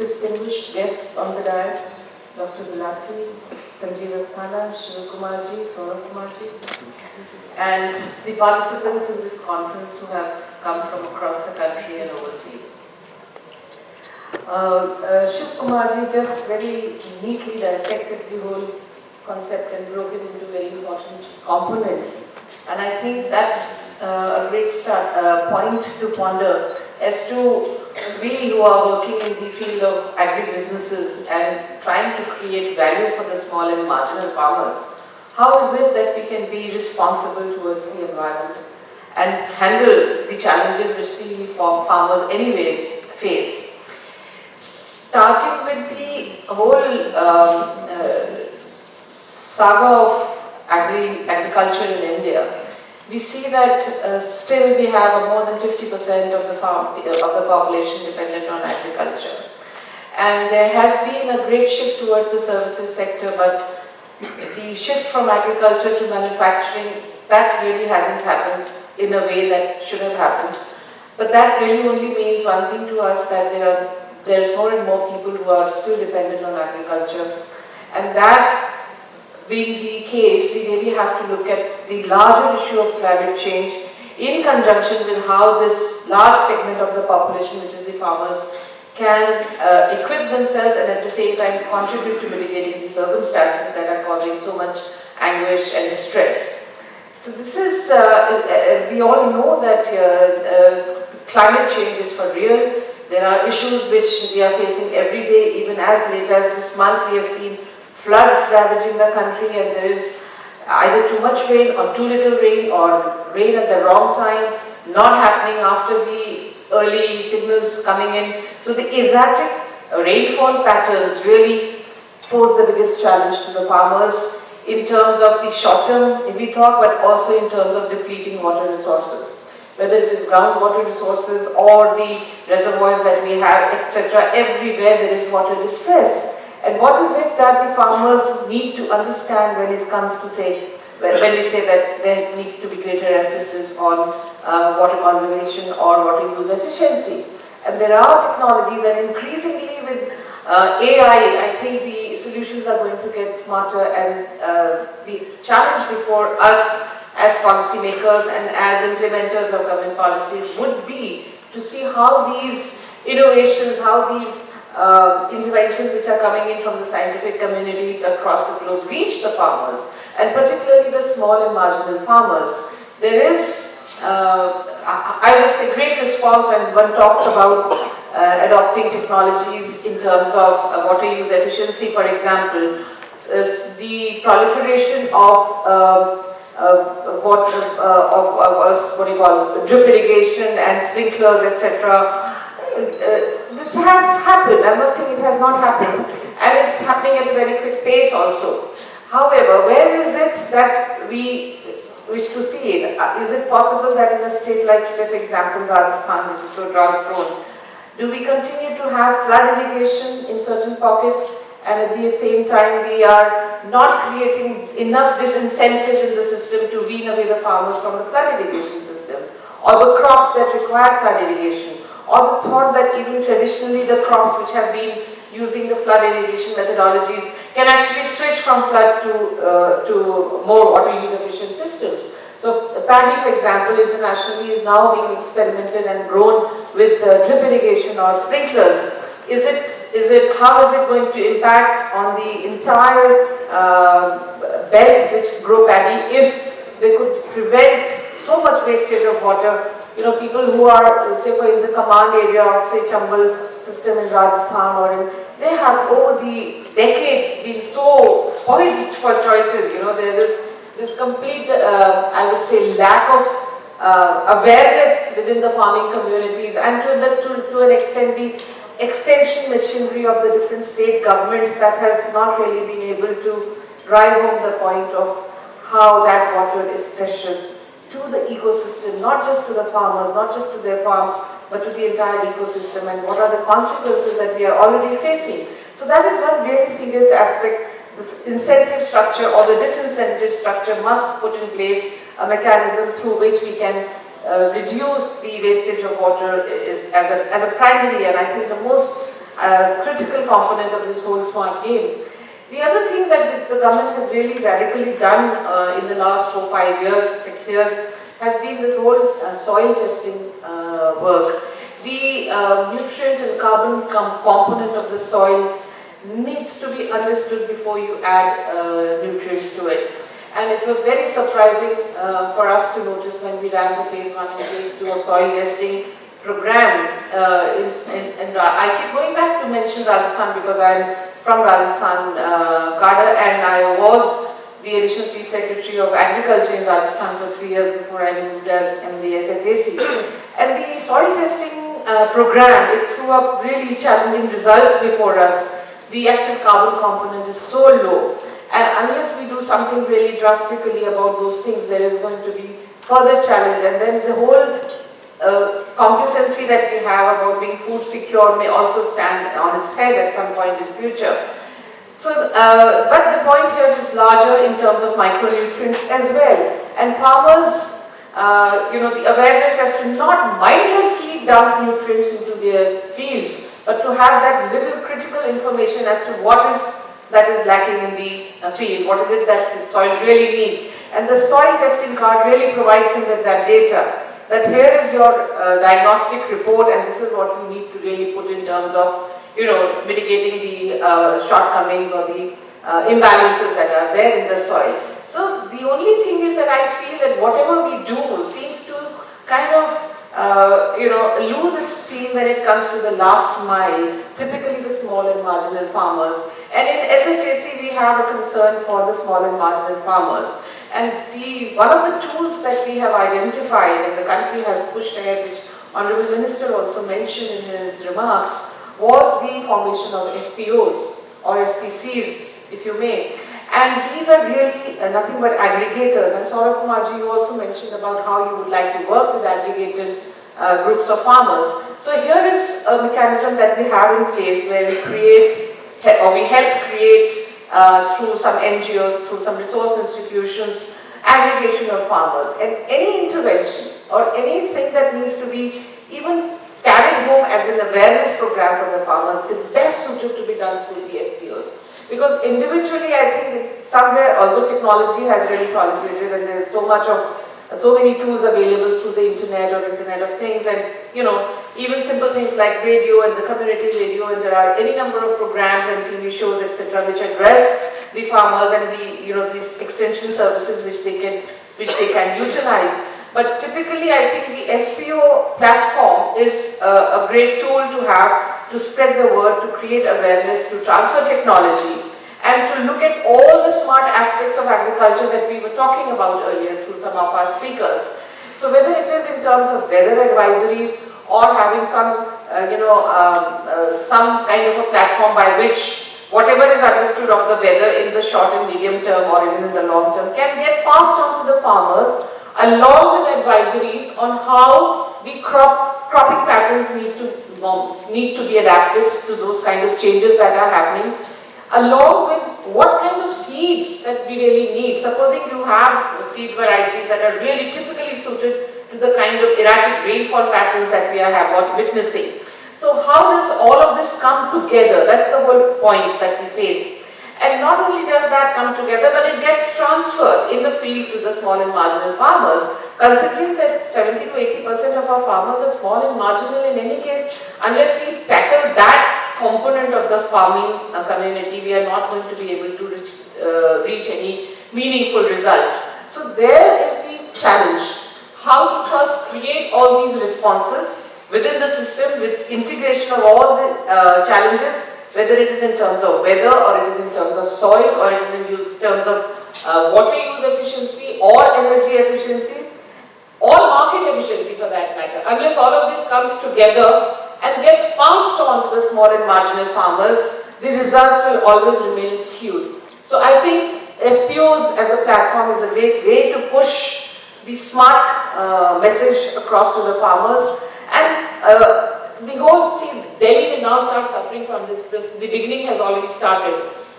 distinguished guests on the dais, Dr. Gulati, Sanjeev Asthana, Neelkamal ji, Saurabh ji, and the participants in this conference who have come from across the country and overseas. Shiv Kumar ji just very neatly dissected the whole concept and broke it into very important components. And I think that's a great point to ponder as to we who are working in the field of agribusinesses and trying to create value for the small and marginal farmers. How is it that we can be responsible towards the environment and handle the challenges which the farmers anyways face? Starting with the whole saga of agriculture in India, we see that still we have more than 50% of the population dependent on agriculture. And there has been a great shift towards the services sector, but the shift from agriculture to manufacturing, that really hasn't happened in a way that should have happened. But that really only means one thing to us, that there's more and more people who are still dependent on agriculture. And that being the case, we really have to look at the larger issue of climate change in conjunction with how this large segment of the population, which is the farmers, can equip themselves and at the same time contribute to mitigating the circumstances that are causing so much anguish and distress. So this is, we all know that climate change is for real. There are issues which we are facing every day. Even as late as this month, we have seen floods ravaging the country, and there is either too much rain or too little rain, or rain at the wrong time, not happening after the early signals coming in. So the erratic rainfall patterns really pose the biggest challenge to the farmers in terms of the short term, if we talk, but also in terms of depleting water resources. Whether it is groundwater resources or the reservoirs that we have, etc. Everywhere there is water distress. And what is it that the farmers need to understand when it comes to when we say that there needs to be greater emphasis on water conservation or water use efficiency? And there are technologies, and increasingly with AI, I think the solutions are going to get smarter, and the challenge before us as policymakers and as implementers of government policies would be to see how these innovations, how these interventions which are coming in from the scientific communities across the globe reach the farmers, and particularly the small and marginal farmers. There is, I would say, great response when one talks about adopting technologies in terms of water use efficiency. For example, the proliferation of drip irrigation and sprinklers, etc. This has happened. I'm not saying it has not happened, and it's happening at a very quick pace also. However, where is it that we wish to see it? Is it possible that in a state like, say, for example, Rajasthan, which is so drought prone, do we continue to have flood irrigation in certain pockets, and at the same time we are not creating enough disincentives in the system to wean away the farmers from the flood irrigation system, or the crops that require flood irrigation, or the thought that even traditionally the crops which have been using the flood irrigation methodologies can actually switch from flood to more water use efficient systems. So paddy, for example, internationally is now being experimented and grown with drip irrigation or sprinklers. How is it going to impact on the entire belts which grow paddy if they could prevent so much wastage of water? You know, people who are, say, in the command area of, say, Chambal system in Rajasthan, they have over the decades been so spoiled for choices. You know, there is this complete, I would say, lack of awareness within the farming communities, and to an extent the extension machinery of the different state governments that has not really been able to drive home the point of how that water is precious to the ecosystem, not just to the farmers, not just to their farms, but to the entire ecosystem, and what are the consequences that we are already facing. So that is one really serious aspect. This incentive structure or the disincentive structure must put in place a mechanism through which we can reduce the wastage of water as a primary, and I think the most a critical component of this whole smart game. The other thing that the government has really radically done in the last 4, 5 years, 6 years, has been this whole soil testing work. The nutrient and carbon component of the soil needs to be understood before you add nutrients to it. And it was very surprising for us to notice when we ran the phase 1 and phase 2 of soil testing program. And I keep going back to mention Rajasthan because I'm from Rajasthan, Gada, and I was the additional Chief Secretary of Agriculture in Rajasthan for 3 years before I moved as MD SFAC. And the soil testing program, it threw up really challenging results before us. The active carbon component is so low. And unless we do something really drastically about those things, there is going to be further challenge. And then the whole complacency that we have about being food secure may also stand on its head at some point in future. So, but the point here is larger in terms of micronutrients as well. And farmers, the awareness has to not mindlessly dump nutrients into their fields, but to have that little critical information as to what is that is lacking in the field, what is it that the soil really needs. And the soil testing card really provides him with that data, that here is your diagnostic report and this is what you need to really put in terms of, mitigating the shortcomings or the imbalances that are there in the soil. So the only thing is that I feel that whatever we do seems to kind of lose its steam when it comes to the last mile, typically the small and marginal farmers. And in SFAC we have a concern for the small and marginal farmers. And one of the tools that we have identified and the country has pushed ahead, which Honorable Minister also mentioned in his remarks, was the formation of FPOs or FPCs, if you may. And these are really nothing but aggregators. And Saurabh Kumarji, you also mentioned about how you would like to work with aggregated groups of farmers. So here is a mechanism that we have in place where we create, or we help create through some NGOs, through some resource institutions, aggregation of farmers. And any intervention or anything that needs to be even carried home as an awareness program for the farmers is best suited to be done through the FPOs. Because individually, I think somewhere, although technology has really proliferated and there's so many tools available through the internet or Internet of Things, and even simple things like radio and the community radio, and there are any number of programs and TV shows, etc., which address the farmers and these extension services which they can utilize. But typically, I think the FPO platform is a great tool to have to spread the word, to create awareness, to transfer technology, and to look at all the smart aspects of agriculture that we were talking about earlier through some of our speakers. So whether it is in terms of weather advisories or having some, some kind of a platform by which whatever is understood of the weather in the short and medium term or even in the long term can get passed on to the farmers, along with advisories on how the cropping patterns need to be adapted to those kind of changes that are happening, along with what kind of seeds that we really need. Supposing you have seed varieties that are really typically suited to the kind of erratic rainfall patterns that we are witnessing. So how does all of this come together? That's the whole point that we face. And not only does that come together, but it gets transferred in the field to the small and marginal farmers. Considering that 70 to 80% of our farmers are small and marginal in any case, unless we tackle that component of the farming community, we are not going to be able to reach any meaningful results. So there is the challenge. How to first create all these responses within the system with integration of all the challenges, whether it is in terms of weather or it is in terms of soil or it is in terms of water use efficiency or energy efficiency or market efficiency for that matter. Unless all of this comes together and gets passed on to the small and marginal farmers, the results will always remain skewed. So I think FPOs as a platform is a great way to push the smart message across to the farmers. And the whole, Delhi will now start suffering from this. The beginning has already started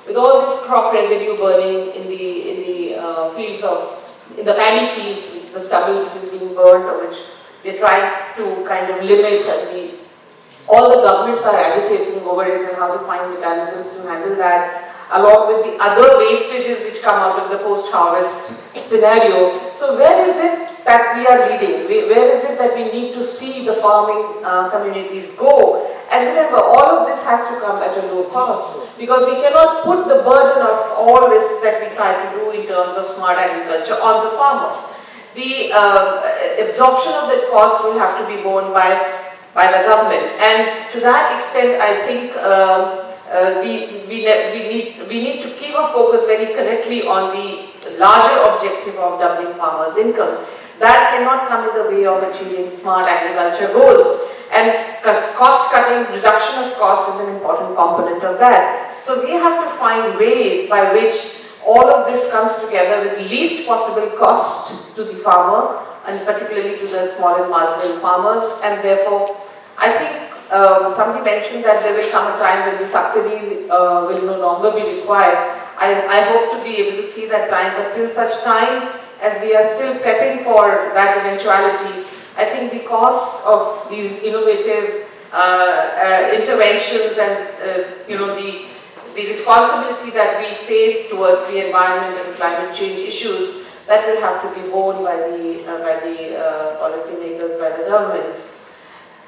with all this crop residue burning in the fields in the paddy fields, the stubble which is being burned, or which we are trying to kind of limit at the All the governments are agitating over it and how to find mechanisms to handle that, along with the other wastages which come out of the post-harvest scenario. So where is it that we are leading? Where is it that we need to see the farming communities go? And remember, all of this has to come at a low cost, because we cannot put the burden of all this that we try to do in terms of smart agriculture on the farmer. The absorption of that cost will have to be borne by the government, and to that extent, I think we need to keep our focus very correctly on the larger objective of doubling farmers' income. That cannot come in the way of achieving smart agriculture goals. And cost cutting, reduction of cost is an important component of that. So we have to find ways by which all of this comes together with least possible cost to the farmer, and particularly to the small and marginal farmers. And therefore, I think somebody mentioned that there will come a time when the subsidies will no longer be required. I hope to be able to see that time, but till such time as we are still prepping for that eventuality, I think the cost of these innovative interventions and the responsibility that we face towards the environment and climate change issues, that will have to be borne by the policymakers, by the governments,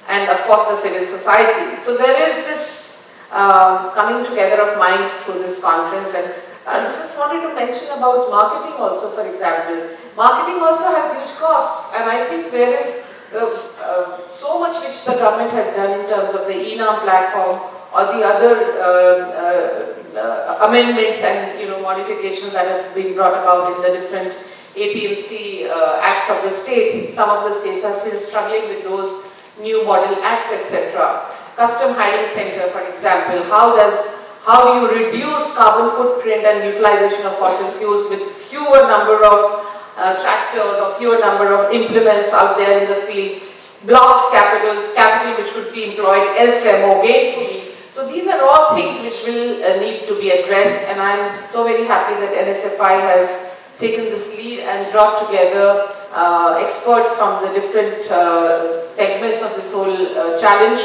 and of course the civil society. So there is this coming together of minds through this conference, and I just wanted to mention about marketing also, for example. Marketing also has huge costs, and I think there is so much which the government has done in terms of the ENAM platform or the other amendments and modifications that have been brought about in the different APMC acts of the states. Some of the states are still struggling with those new model acts, etc. Custom Hiring Center, for example, how do you reduce carbon footprint and utilization of fossil fuels with fewer number of tractors or fewer number of implements out there in the field, blocked capital which could be employed elsewhere more gainfully. So these are all things which will need to be addressed, and I'm so very happy that NSFI has taken this lead and brought together experts from the different segments of this whole challenge,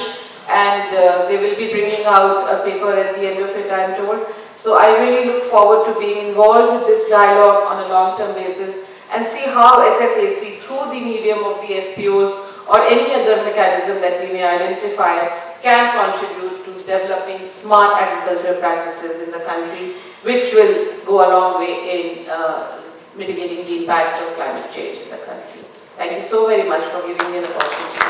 and they will be bringing out a paper at the end of it, I'm told. So I really look forward to being involved with this dialogue on a long-term basis and see how SFAC, through the medium of the FPOs or any other mechanism that we may identify, can contribute to developing smart agricultural practices in the country, which will go a long way in mitigating the impacts of climate change in the country. Thank you so very much for giving me an opportunity.